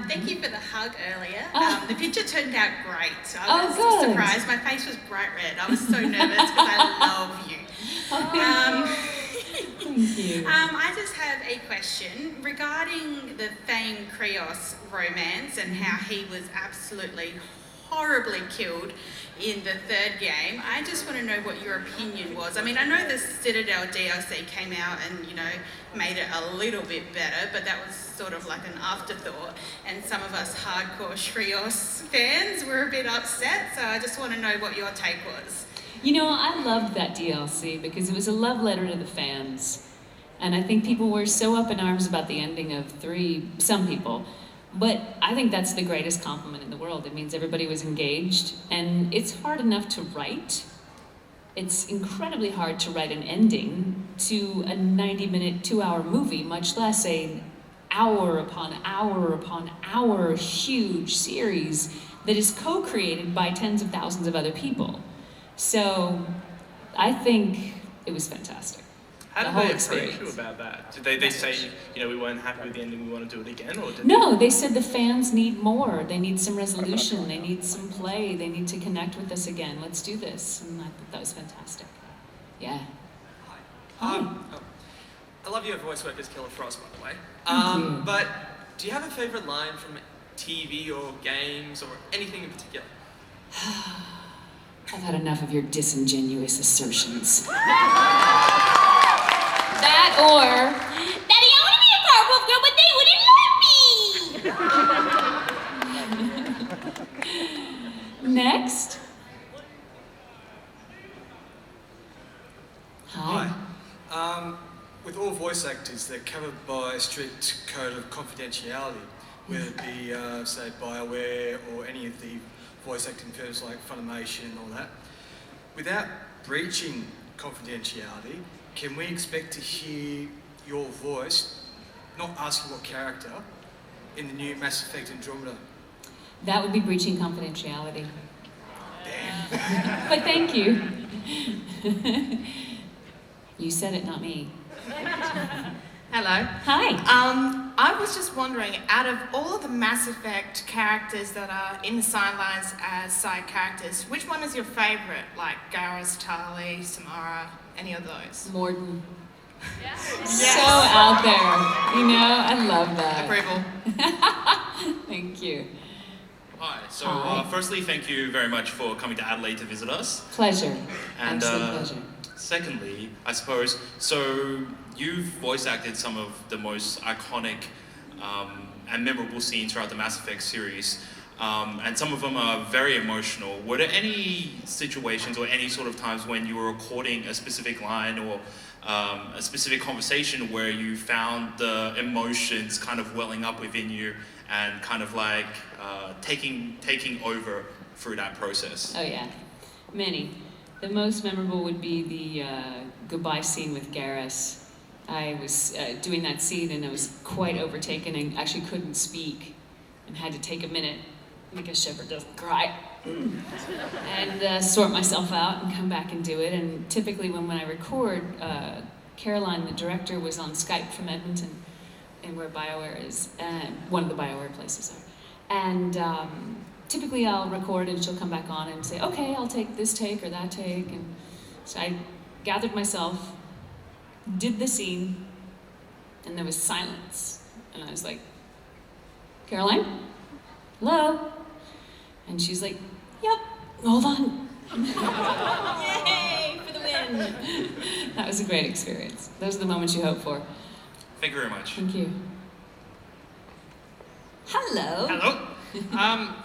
[SPEAKER 15] Thank you for the hug earlier.
[SPEAKER 3] Oh.
[SPEAKER 15] The picture turned out great. So I was
[SPEAKER 3] good.
[SPEAKER 15] surprised. My face was bright red. I was so nervous because I love you.
[SPEAKER 3] Thank you.
[SPEAKER 15] I just have a question regarding the Thane Krios romance and how he was absolutely horribly killed in the third game. I just want to know what your opinion was. I mean, I know the Citadel DLC came out and, made it a little bit better, but that was sort of like an afterthought. And some of us hardcore Krios fans were a bit upset, so I just want to know what your take was.
[SPEAKER 3] I loved that DLC because it was a love letter to the fans. And I think people were so up in arms about the ending of 3, some people. But I think that's the greatest compliment in the world. It means everybody was engaged, and it's hard enough to write. It's incredibly hard to write an ending to a 90-minute, 2-hour movie, much less an hour upon hour upon hour huge series that is co-created by tens of thousands of other people. So I think it was fantastic.
[SPEAKER 7] How
[SPEAKER 3] The
[SPEAKER 7] did
[SPEAKER 3] whole
[SPEAKER 7] they approach
[SPEAKER 3] experience.
[SPEAKER 7] you about that? Did they say, we weren't happy with the ending, we want to do it again? Or did
[SPEAKER 3] No, they said the fans need more. They need some resolution. They need some play. They need to connect with us again. Let's do this. And I thought that was fantastic. Yeah.
[SPEAKER 16] I love your voice work as Killer Frost, by the way.
[SPEAKER 3] Thank you.
[SPEAKER 16] But do you have a favourite line from TV or games or anything in particular?
[SPEAKER 3] I've had enough of your disingenuous assertions. That or, Daddy, I want to be a Powerpuff Girl, but they wouldn't let me!
[SPEAKER 2] all voice actors, they're covered by a strict code of confidentiality, whether it be, say, BioWare or any of the voice acting firms like Funimation and all that. Without breaching confidentiality, can we expect to hear your voice, not asking what character, in the new Mass Effect Andromeda?
[SPEAKER 3] That would be breaching confidentiality. But thank you. You said it, not me.
[SPEAKER 17] Hello.
[SPEAKER 3] Hi.
[SPEAKER 17] I was just wondering, out of all of the Mass Effect characters that are in the sidelines as side characters, which one is your favourite? Like Garrus, Tali, Samara, any of those?
[SPEAKER 3] Morden. So out there. You know, I love that.
[SPEAKER 17] Approval.
[SPEAKER 3] Thank you.
[SPEAKER 18] Hi. So,
[SPEAKER 3] Hi.
[SPEAKER 18] firstly, thank you very much for coming to Adelaide to visit us.
[SPEAKER 3] Pleasure.
[SPEAKER 18] And
[SPEAKER 3] Absolute pleasure.
[SPEAKER 18] secondly, I suppose, so you've voice acted some of the most iconic and memorable scenes throughout the Mass Effect series. And some of them are very emotional. Were there any situations or any sort of times when you were recording a specific line or a specific conversation where you found the emotions kind of welling up within you and kind of like taking over through that process?
[SPEAKER 3] Oh yeah, many. The most memorable would be the goodbye scene with Garrus. I was doing that scene and I was quite overtaken and actually couldn't speak and had to take a minute because Shepard doesn't cry and sort myself out and come back and do it. And typically when I record, Caroline, the director, was on Skype from Edmonton, and where BioWare is, one of the BioWare places are. And typically I'll record and she'll come back on and say, okay, I'll take this take or that take. And so I gathered myself, did the scene, and there was silence. And I was like, Caroline? Hello? And she's like, yep, hold on. Yay, for the win. That was a great experience. Those are the moments you hope for.
[SPEAKER 18] Thank you very much.
[SPEAKER 3] Thank you. Hello.
[SPEAKER 19] Hello.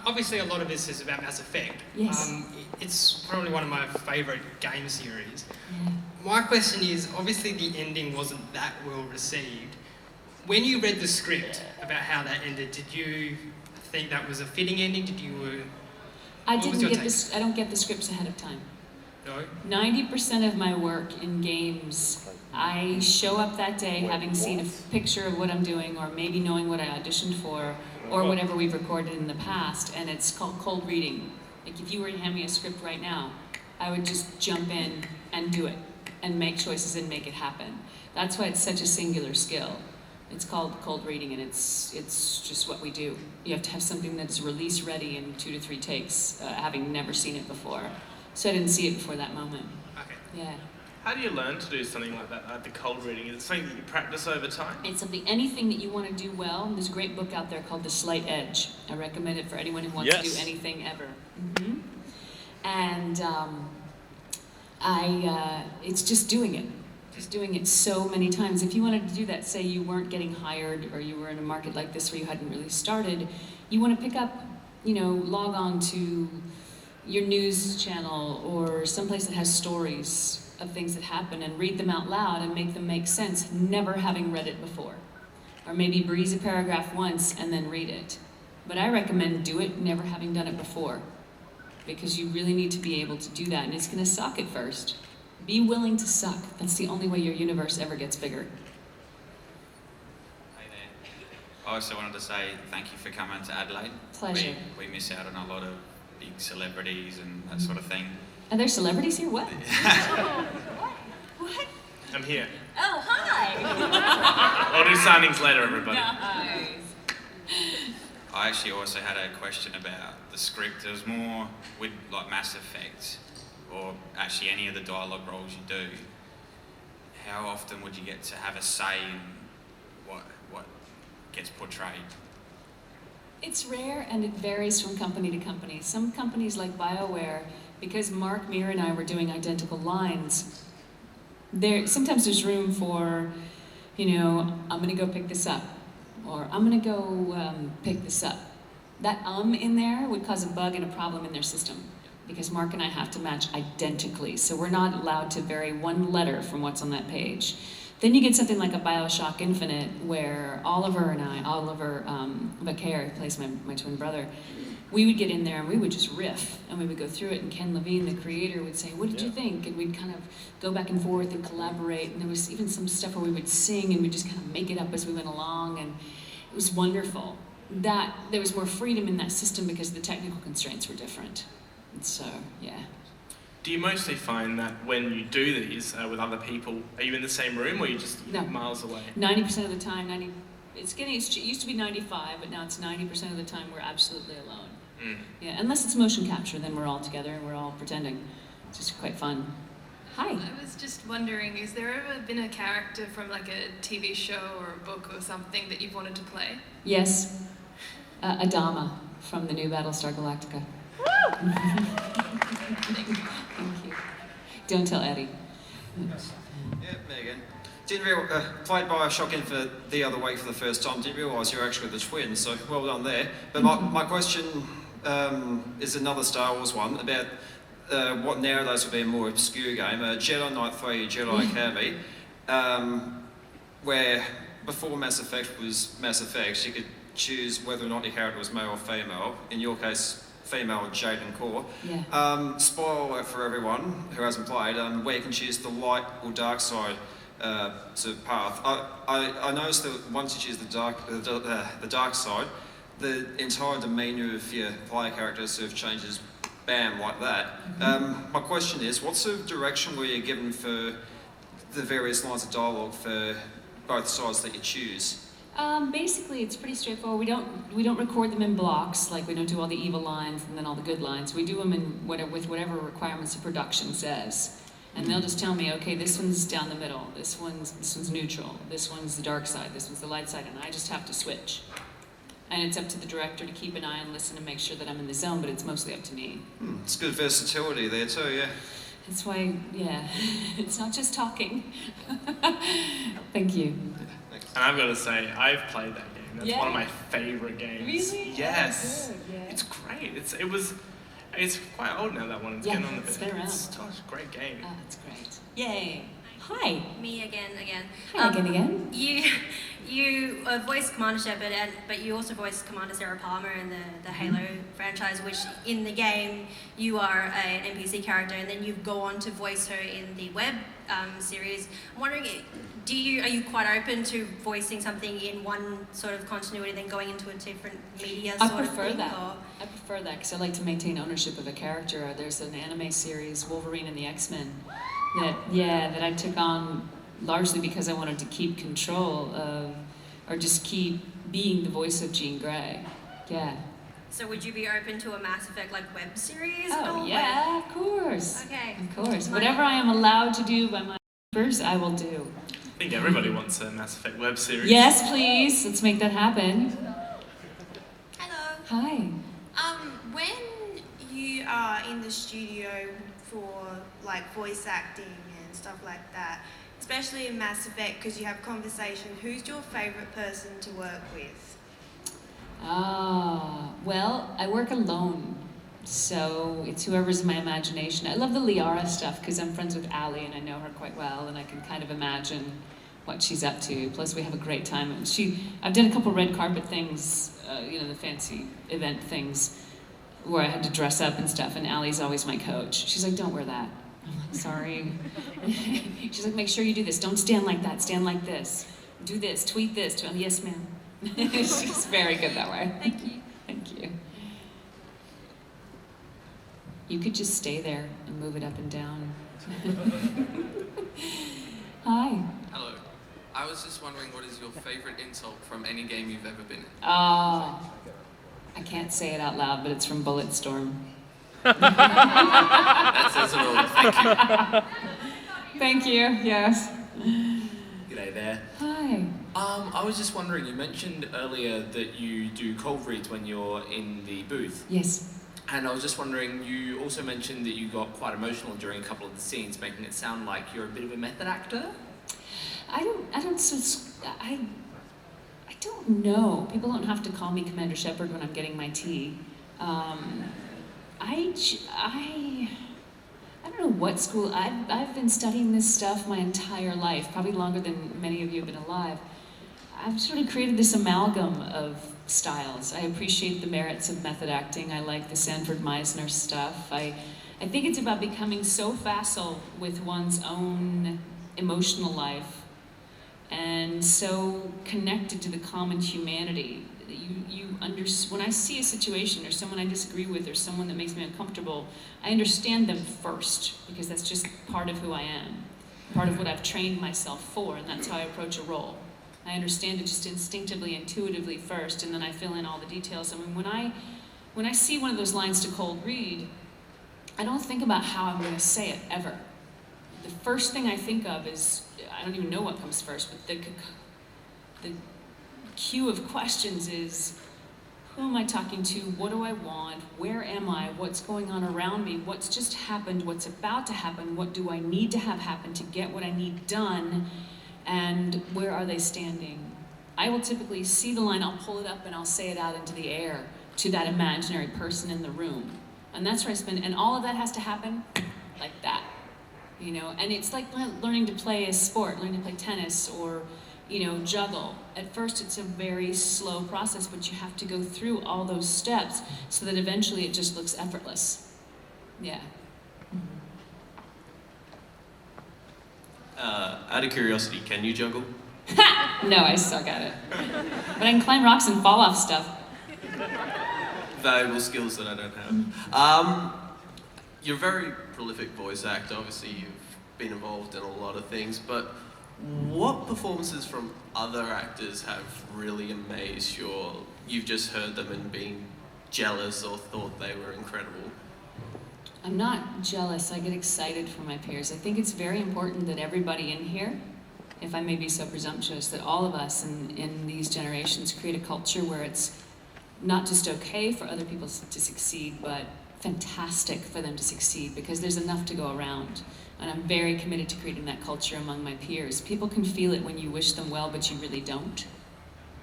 [SPEAKER 19] Obviously, a lot of this is about Mass Effect.
[SPEAKER 3] Yes.
[SPEAKER 19] It's probably one of my favourite game series. My question is, obviously the ending wasn't that well received. When you read the script about how that ended, did you think that was a fitting ending? Did you?
[SPEAKER 3] I
[SPEAKER 19] what was
[SPEAKER 3] didn't
[SPEAKER 19] your
[SPEAKER 3] get
[SPEAKER 19] take?
[SPEAKER 3] this. I don't get the scripts ahead of time.
[SPEAKER 19] No.
[SPEAKER 3] 90% of my work in games, I show up that day having seen a picture of what I'm doing, or maybe knowing what I auditioned for, or whatever we've recorded in the past, and it's called cold reading. Like if you were to hand me a script right now, I would just jump in and do it, and make choices and make it happen. That's why it's such a singular skill. It's called cold reading, and it's just what we do. You have to have something that's release ready in 2 to 3 takes, having never seen it before. So I didn't see it before that moment.
[SPEAKER 19] Okay.
[SPEAKER 3] Yeah.
[SPEAKER 16] How do you learn to do something like that, like the cold reading? Is it something that you practice over time?
[SPEAKER 3] It's something, anything that you want to do well. There's a great book out there called The Slight Edge. I recommend it for anyone who wants to do anything ever. Mm-hmm. And it's just doing it. Just doing it so many times. If you wanted to do that, say you weren't getting hired or you were in a market like this where you hadn't really started, you want to pick up, log on to your news channel or someplace that has stories of things that happen and read them out loud and make them make sense, never having read it before. Or maybe breeze a paragraph once and then read it. But I recommend do it never having done it before, because you really need to be able to do that, and it's going to suck at first. Be willing to suck. That's the only way your universe ever gets bigger.
[SPEAKER 20] Hey there. I also wanted to say thank you for coming to Adelaide.
[SPEAKER 3] Pleasure.
[SPEAKER 20] We miss out on a lot of big celebrities and that sort of thing.
[SPEAKER 3] Are there celebrities here? What?
[SPEAKER 16] I'm here.
[SPEAKER 3] Oh, hi!
[SPEAKER 16] I'll do signings later, everybody.
[SPEAKER 3] Nice.
[SPEAKER 20] I actually also had a question about the script. It was more with like Mass Effect, or actually any of the dialogue roles you do. How often would you get to have a say in what gets portrayed?
[SPEAKER 3] It's rare and it varies from company to company. Some companies like BioWare, because Mark, Mir, and I were doing identical lines, sometimes there's room for, I'm gonna go pick this up, or I'm gonna go pick this up. That in there would cause a bug and a problem in their system, because Mark and I have to match identically, so we're not allowed to vary one letter from what's on that page. Then you get something like a BioShock Infinite, where Oliver Vaquer, who plays my twin brother, we would get in there and we would just riff, and we would go through it, and Ken Levine, the creator, would say, what did you think? And we'd kind of go back and forth and collaborate, and there was even some stuff where we would sing and we'd just kind of make it up as we went along, and it was wonderful. That there was more freedom in that system because the technical constraints were different. And so, yeah.
[SPEAKER 16] Do you mostly find that when you do these with other people, are you in the same room or are you just miles away?
[SPEAKER 3] 90% of the time, it used to be 95, but now it's 90% of the time we're absolutely alone. Yeah, unless it's motion capture, then we're all together and we're all pretending. It's just quite fun. Hi.
[SPEAKER 5] I was just wondering, has there ever been a character from like a TV show or a book or something that you've wanted to play?
[SPEAKER 3] Yes, Adama from the new Battlestar Galactica. Thank you. Don't tell Eddie.
[SPEAKER 13] Yeah, me again. Played BioShock Infinite the other week for the first time. Didn't realise you were actually the twin, so well done there. But my question is another Star Wars one about what nowadays would be a more obscure game, Jedi Knight 3, Jedi Academy, where before Mass Effect was Mass Effect, you could choose whether or not your character was male or female. In your case, female Jaden Core.
[SPEAKER 3] Yeah.
[SPEAKER 13] Spoiler alert for everyone who hasn't played, where you can choose the light or dark side sort of path. I noticed that once you choose the dark side, the entire demeanour of your player character sort of changes, bam, like that. My question is, what sort of direction were you given for the various lines of dialogue for both sides that you choose?
[SPEAKER 3] Basically, it's pretty straightforward. We don't record them in blocks, like we don't do all the evil lines and then all the good lines. We do them in with whatever requirements the production says. And they'll just tell me, okay, this one's down the middle, this one's neutral, this one's the dark side, this one's the light side, and I just have to switch. And it's up to the director to keep an eye and listen and make sure that I'm in the zone, but it's mostly up to me.
[SPEAKER 13] It's good versatility there too, yeah.
[SPEAKER 3] That's why, yeah, it's not just talking. Thank you.
[SPEAKER 16] And I've got to say, I've played that game. That's
[SPEAKER 3] Yeah.
[SPEAKER 16] one of my favourite games.
[SPEAKER 3] Really?
[SPEAKER 16] Yes.
[SPEAKER 3] Oh, good, yeah.
[SPEAKER 16] It's great. It's quite old now, that one. It's getting on the bit.
[SPEAKER 3] It's been around.
[SPEAKER 16] It's such a great game.
[SPEAKER 3] Oh, that's great. Yay. Hi.
[SPEAKER 24] Me again.
[SPEAKER 3] Hi again.
[SPEAKER 24] You voiced Commander Shepard, but you also voiced Commander Sarah Palmer in the Halo franchise, which in the game you are an NPC character, and then you go on to voice her in the web series. I'm wondering, are you quite open to voicing something in one sort of continuity, then going into a different media sort of thing?
[SPEAKER 3] I prefer that because I like to maintain ownership of a character. There's an anime series, Wolverine and the X-Men, that I took on largely because I wanted to keep control of, or just keep being the voice of Jean Grey. Yeah.
[SPEAKER 24] So would you be open to a Mass Effect like web series?
[SPEAKER 3] Oh yeah, of course.
[SPEAKER 24] Okay.
[SPEAKER 3] Of course. Whatever I am allowed to do by my members, I will do.
[SPEAKER 16] I think everybody wants a Mass Effect web series.
[SPEAKER 3] Yes, please. Let's make that happen.
[SPEAKER 1] Hello.
[SPEAKER 3] Hi.
[SPEAKER 1] When you are in the studio for like voice acting and stuff like that, especially in Mass Effect, because you have conversation, who's your favourite person to work with?
[SPEAKER 3] Well, I work alone, so it's whoever's in my imagination. I love the Liara stuff because I'm friends with Allie and I know her quite well, and I can kind of imagine what she's up to. Plus, we have a great time. I've done a couple red carpet things, the fancy event things, where I had to dress up and stuff, and Allie's always my coach. She's like, don't wear that. I'm like, sorry. She's like, make sure you do this. Don't stand like that. Stand like this. Do this. Tweet this. Oh, yes, ma'am. She's very good that way.
[SPEAKER 1] Thank you.
[SPEAKER 3] Thank you. You could just stay there and move it up and down. Hi.
[SPEAKER 4] Hello. I was just wondering, what is your favourite insult from any game you've ever been in?
[SPEAKER 3] I can't say it out loud, but it's from Bulletstorm.
[SPEAKER 4] That says it all. Thank you.
[SPEAKER 3] Thank you. Yes.
[SPEAKER 6] G'day there.
[SPEAKER 3] Hi.
[SPEAKER 6] I was just wondering, you mentioned earlier that you do cold reads when you're in the booth.
[SPEAKER 3] Yes.
[SPEAKER 6] And I was just wondering, you also mentioned that you got quite emotional during a couple of the scenes, making it sound like you're a bit of a method actor.
[SPEAKER 3] I don't know. People don't have to call me Commander Shepard when I'm getting my tea. I don't don't know what school. I've been studying this stuff my entire life, probably longer than many of you have been alive. I've sort of created this amalgam of styles. I appreciate the merits of method acting. I like the Sanford Meisner stuff. I think it's about becoming so facile with one's own emotional life and so connected to the common humanity. When I see a situation or someone I disagree with or someone that makes me uncomfortable, I understand them first because that's just part of who I am, part of what I've trained myself for, and that's how I approach a role. I understand it just instinctively, intuitively first, and then I fill in all the details. I mean, when I see one of those lines to cold read, I don't think about how I'm going to say it ever. The first thing I think of is, I don't even know what comes first, but the queue of questions is, who am I talking to? What do I want? Where am I? What's going on around me? What's just happened? What's about to happen? What do I need to have happen to get what I need done? And where are they standing? I will typically see the line, I'll pull it up and I'll say it out into the air to that imaginary person in the room. And that's where I spend, and all of that has to happen like that, you know? And it's like learning to play a sport, learning to play tennis or, you know, juggle. At first it's a very slow process, but you have to go through all those steps so that eventually it just looks effortless. Yeah.
[SPEAKER 8] Out of curiosity, can you juggle?
[SPEAKER 3] No, I suck at it. But I can climb rocks and fall off stuff.
[SPEAKER 8] Valuable skills that I don't have. You're a very prolific voice actor. Obviously, you've been involved in a lot of things, but what performances from other actors have really amazed you've just heard them and been jealous or thought they were incredible?
[SPEAKER 3] I'm not jealous, I get excited for my peers. I think it's very important that everybody in here, if I may be so presumptuous, that all of us in these generations create a culture where it's not just okay for other people to succeed, but fantastic for them to succeed, because there's enough to go around. And I'm very committed to creating that culture among my peers. People can feel it when you wish them well, but you really don't.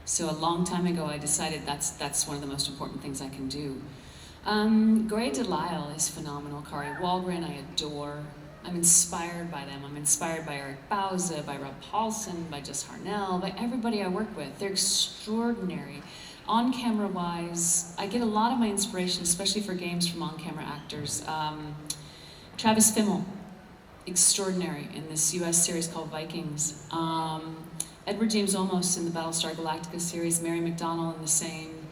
[SPEAKER 3] So a long time ago, I decided that's one of the most important things I can do. Grey Delisle is phenomenal. Kari Walgren, I adore. I'm inspired by them. I'm inspired by Eric Bauza, by Rob Paulson, by Jess Harnell, by everybody I work with. They're extraordinary. On-camera wise, I get a lot of my inspiration, especially for games, from on-camera actors. Travis Fimmel, extraordinary in this US series called Vikings. Edward James Olmos in the Battlestar Galactica series, Mary McDonnell in the same.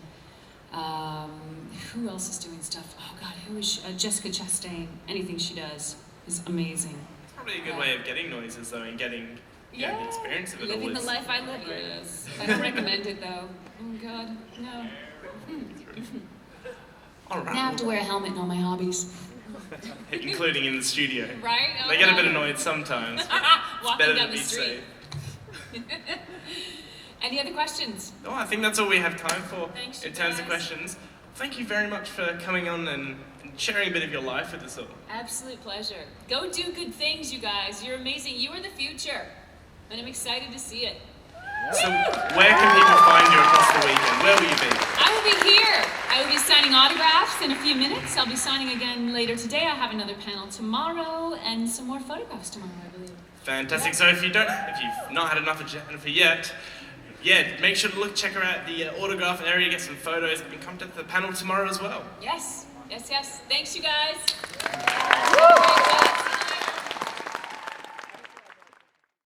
[SPEAKER 3] Who else is doing stuff? Oh God, who is she? Jessica Chastain. Anything she does is amazing.
[SPEAKER 16] It's probably a good way of getting noises though, and getting the experience of it all.
[SPEAKER 3] Living the life I live. Yes. I don't recommend it though. Oh God, no.
[SPEAKER 16] All right.
[SPEAKER 3] Now I have to wear a helmet in all my hobbies.
[SPEAKER 16] Including in the studio.
[SPEAKER 3] Right? Oh,
[SPEAKER 16] They get a bit
[SPEAKER 3] no.
[SPEAKER 16] annoyed sometimes. But it's
[SPEAKER 3] Walking
[SPEAKER 16] better
[SPEAKER 3] down
[SPEAKER 16] to
[SPEAKER 3] the
[SPEAKER 16] be
[SPEAKER 3] street.
[SPEAKER 16] safe.
[SPEAKER 3] Any other questions?
[SPEAKER 16] No, I think that's all we have time for
[SPEAKER 3] Thanks,
[SPEAKER 16] in
[SPEAKER 3] you
[SPEAKER 16] terms of
[SPEAKER 3] guys.
[SPEAKER 16] questions. Thank you very much for coming on and sharing a bit of your life with us all.
[SPEAKER 3] Absolute pleasure. Go do good things, you guys. You're amazing. You are the future. And I'm excited to see it.
[SPEAKER 16] So where can people find you across the weekend? Where will you be?
[SPEAKER 3] I will be here. I will be signing autographs in a few minutes. I'll be signing again later today. I have another panel tomorrow and some more photographs tomorrow, I believe.
[SPEAKER 16] Fantastic. So if you've not had enough of Jennifer yet, make sure to check her out the autograph area, get some photos, and come to the panel tomorrow as well.
[SPEAKER 3] Yes, yes, yes. Thanks, you guys. Woo!